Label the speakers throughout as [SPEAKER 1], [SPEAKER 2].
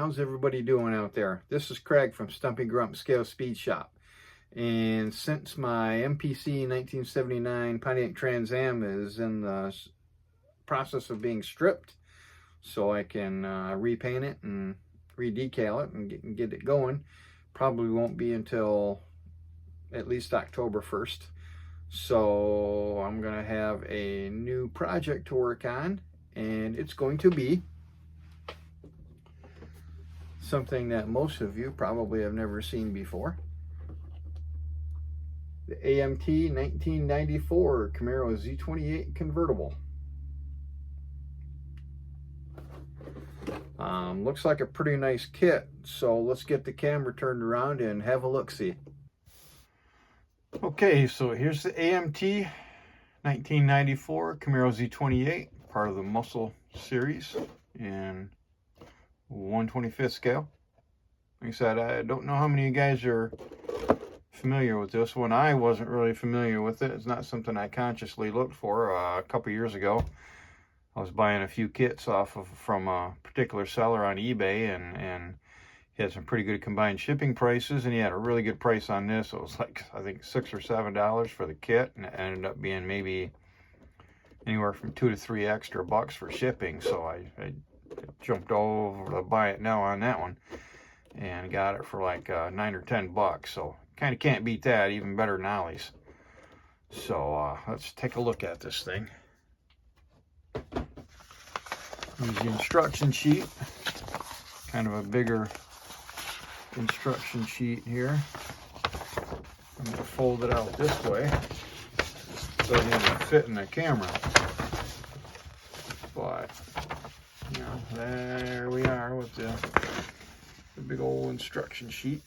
[SPEAKER 1] How's everybody doing out there? This is Craig from Stumpy Grump Scale Speed Shop. And since my MPC 1979 Pontiac Trans Am is in the process of being stripped, so I can repaint it and redecal it and get it going, probably won't be until at least October 1st. So I'm going to have a new project to work on, and it's going to be something that most of you probably have never seen before. The AMT 1994 Camaro Z28 Convertible. Looks like a pretty nice kit, so let's get the camera turned around and have a look-see. Okay, so here's the AMT 1994 Camaro Z28, part of the Muscle series in 1/25th scale. Like I said, I don't know how many of you guys are familiar with this one. I wasn't really familiar with it. It's not something I consciously looked for. A couple years ago, I was buying a few kits from a particular seller on eBay, and he had some pretty good combined shipping prices, and he had a really good price on this. It was like, I think, $6 or $7 for the kit, and it ended up being maybe anywhere from $2 to $3 extra bucks for shipping. So I jumped over to buy it now on that one and got it for like $9 or $10. So kind of can't beat that, even better than Ollie's. So let's take a look at this thing. Here's the instruction sheet, kind of a bigger instruction sheet here. I'm going to fold it out this way so it doesn't fit in the camera. But, you know, there we are with the big old instruction sheet.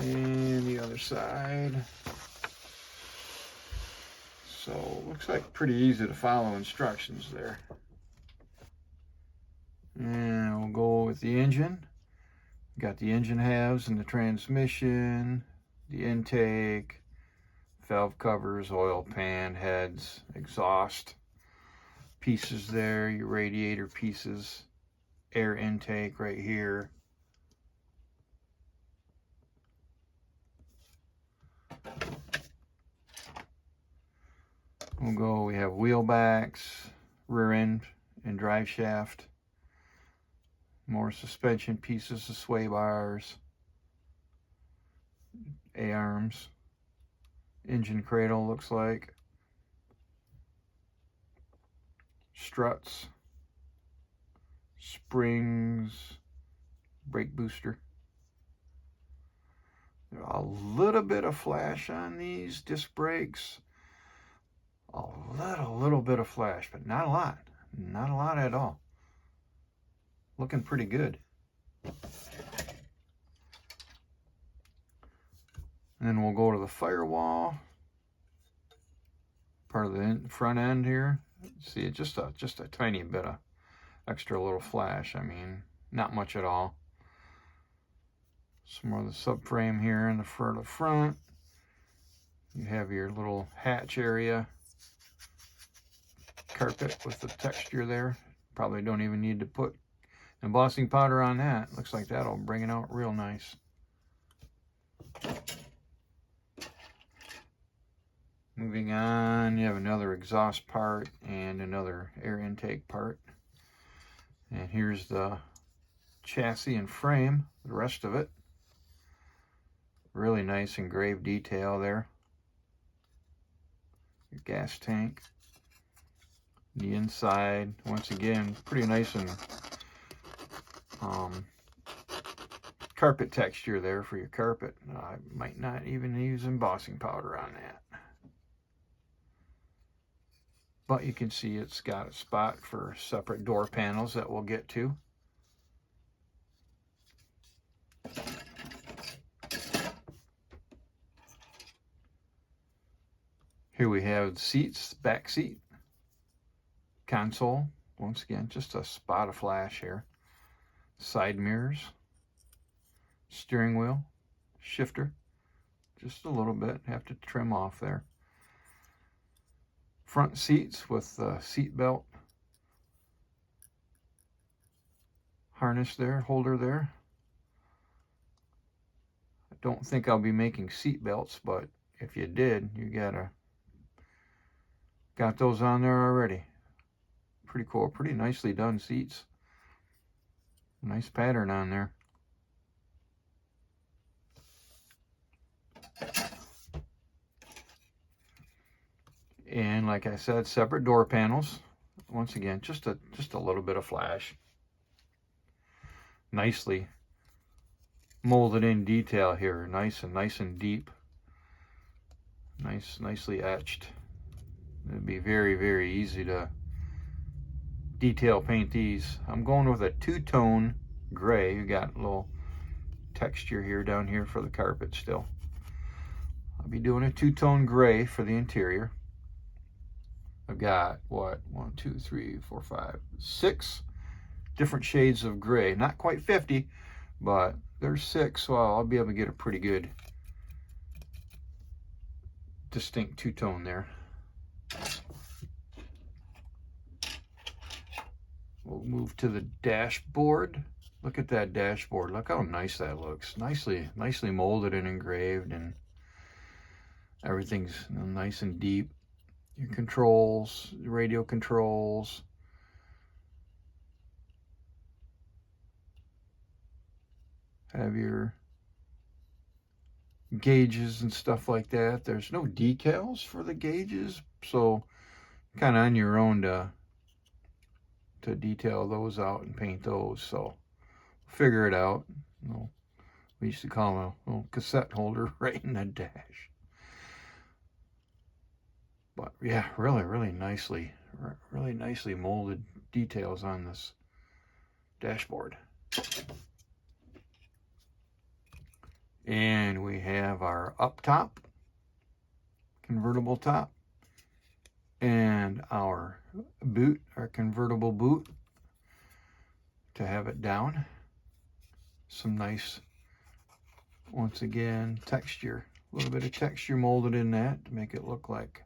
[SPEAKER 1] And the other side. So looks like pretty easy to follow instructions there. And we'll go with the engine. Got the engine halves and the transmission, the intake, valve covers, oil pan, heads, exhaust pieces there, your radiator pieces, air intake right here. We have wheel backs, rear end and drive shaft, more suspension pieces, the sway bars, A-arms, engine cradle looks like, struts, springs, brake booster. A little bit of flash on these disc brakes. A little bit of flash, but not a lot. Not a lot at all. Looking pretty good. And then we'll go to the firewall. Part of the front end here. See, it's just a tiny bit of extra little flash. I mean, not much at all. Some more of the subframe here in the front. You have your little hatch area. Carpet with the texture there. Probably don't even need to put embossing powder on that. Looks like that'll bring it out real nice. Moving on, you have another exhaust part and another air intake part. And here's the chassis and frame, the rest of it. Really nice engraved detail there. Your gas tank. The inside, once again, pretty nice and carpet texture there for your carpet. I might not even use embossing powder on that. But you can see it's got a spot for separate door panels that we'll get to. Here we have the seats, back seat, console. Once again, just a spot of flash here. Side mirrors, steering wheel, shifter, just a little bit, have to trim off there. front seats with the seat belt harness there, holder there. I don't think I'll be making seat belts, but if you did, you got those on there already. Pretty cool, pretty nicely done seats. Nice pattern on there. And like I said, separate door panels. Once again, just a little bit of flash. Nicely molded in detail here, nice and deep. Nicely etched. It'd be very easy to detail paint these. I'm going with a two-tone gray. You got a little texture here down here for the carpet still. I'll be doing a two-tone gray for the interior. I've got, what, 1, 2, 3, 4, 5, 6 different shades of gray. Not quite 50, but there's 6, so I'll be able to get a pretty good distinct two-tone there. We'll move to the dashboard. Look at that dashboard. Look how nice that looks. Nicely molded and engraved, and everything's nice and deep. Your controls, radio controls. Have your gauges and stuff like that. There's no decals for the gauges, so kind of on your own to detail those out and paint those. So figure it out. You know, we used to call them a little cassette holder right in the dash. But yeah, really nicely molded details on this dashboard. And we have our up top, convertible top, and our boot, our convertible boot to have it down. Some nice, once again, texture, a little bit of texture molded in that to make it look like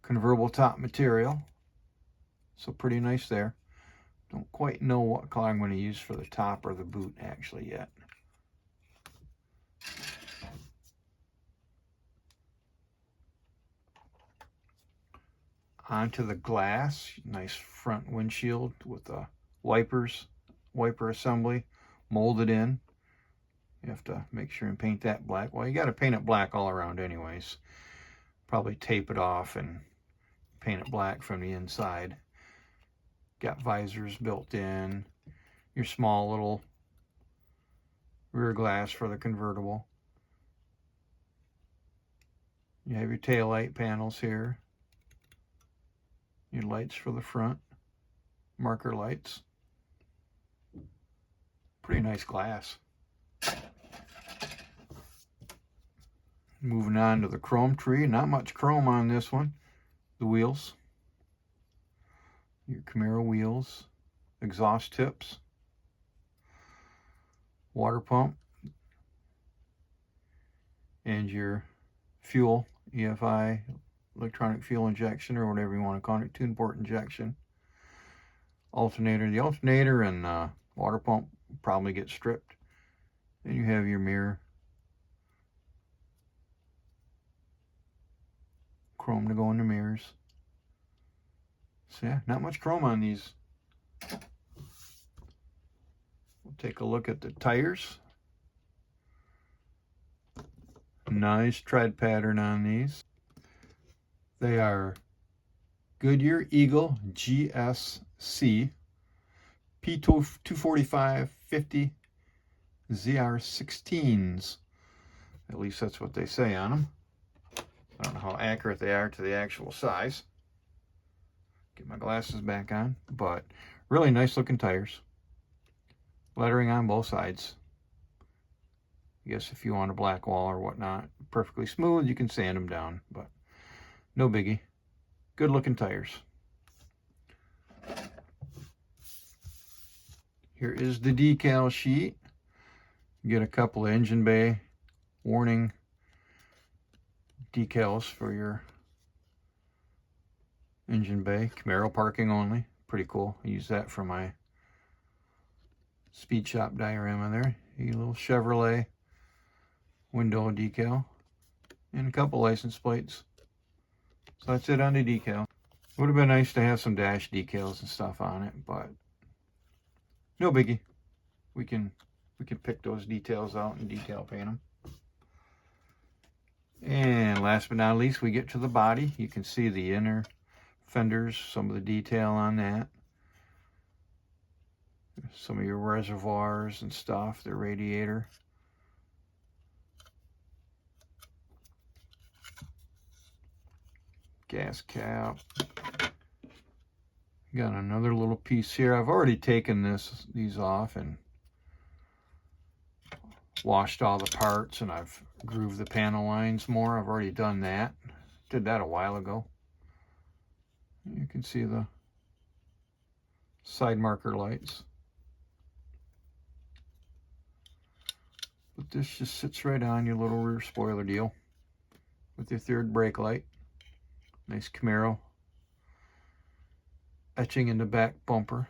[SPEAKER 1] convertible top material. So pretty nice there. Don't quite know what color I'm going to use for the top or the boot actually yet. Onto the glass, nice front windshield with the wiper assembly molded in. You have to make sure and paint that black. Well, you got to paint it black all around anyways. Probably tape it off and paint it black from the inside. Got visors built in. Your small little rear glass for the convertible. You have your tail light panels here. Your lights for the front. Marker lights. Pretty nice glass. Moving on to the chrome tree. Not much chrome on this one. The wheels. Your Camaro wheels. Exhaust tips. Water pump. And your fuel, EFI, electronic fuel injection, or whatever you want to call it, 2-port injection. Alternator. The alternator and water pump probably get stripped. And you have your mirror. Chrome to go in the mirrors. So yeah, not much chrome on these. We'll take a look at the tires. Nice tread pattern on these. They are Goodyear Eagle GSC P245/50 ZR16s. At least that's what they say on them. I don't know how accurate they are to the actual size. Get my glasses back on, but really nice looking tires. Lettering on both sides. I guess if you want a black wall or whatnot, perfectly smooth, you can sand them down, but no biggie. Good looking tires. Here is the decal sheet. You get a couple of engine bay warning decals for your engine bay, Camaro parking only. Pretty cool. I use that for my speed shop diorama there. A little Chevrolet window decal and a couple license plates. So that's it on the decal. Would have been nice to have some dash decals and stuff on it, but no biggie. We can pick those details out and decal paint them. And last but not least, we get to the body. You can see the inner fenders, some of the detail on that. Some of your reservoirs and stuff, the radiator. Gas cap. Got another little piece here. I've already taken these off and washed all the parts, and I've grooved the panel lines more. I've already done that. Did that a while ago. You can see the side marker lights. But this just sits right on your little rear spoiler deal with your third brake light. Nice Camaro etching in the back bumper.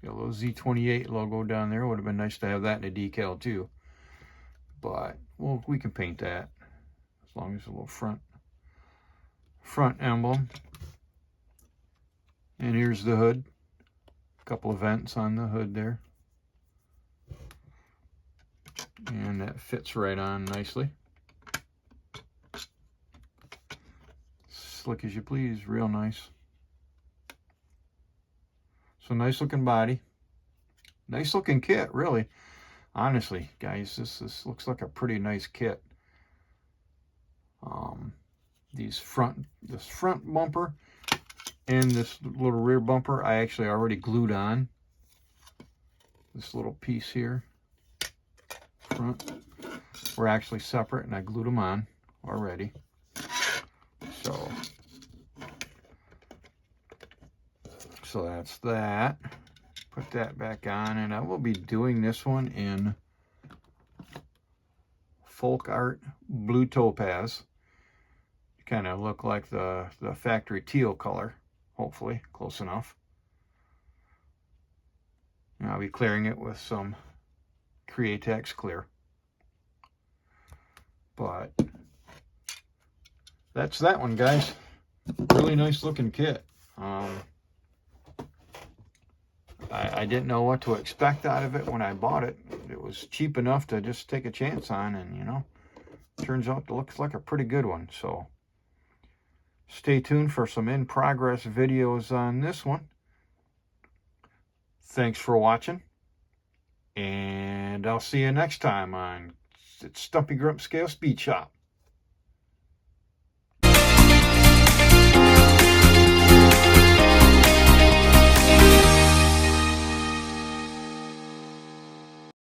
[SPEAKER 1] Got a little Z28 logo down there. Would have been nice to have that in a decal too. But well, we can paint that as long as a little front emblem. And here's the hood. A couple of vents on the hood there. And that fits right on nicely. Slick as you please, real nice. So nice looking body. Nice looking kit, really. Honestly, guys, this looks like a pretty nice kit. This front bumper and this little rear bumper, I actually already glued on. This little piece here, front, were actually separate, and I glued them on already. So that's that. Put that back on, and I will be doing this one in Folk Art Blue Topaz. Kind of look like the factory teal color, hopefully, close enough. And I'll be clearing it with some Createx clear. But that's that one, guys. Really nice looking kit. I didn't know what to expect out of it when I bought it. It was cheap enough to just take a chance on, and you know, turns out it looks like a pretty good one. So stay tuned for some in-progress videos on this one. Thanks for watching, and I'll see you next time on Stumpy Grump Scale Speed Shop.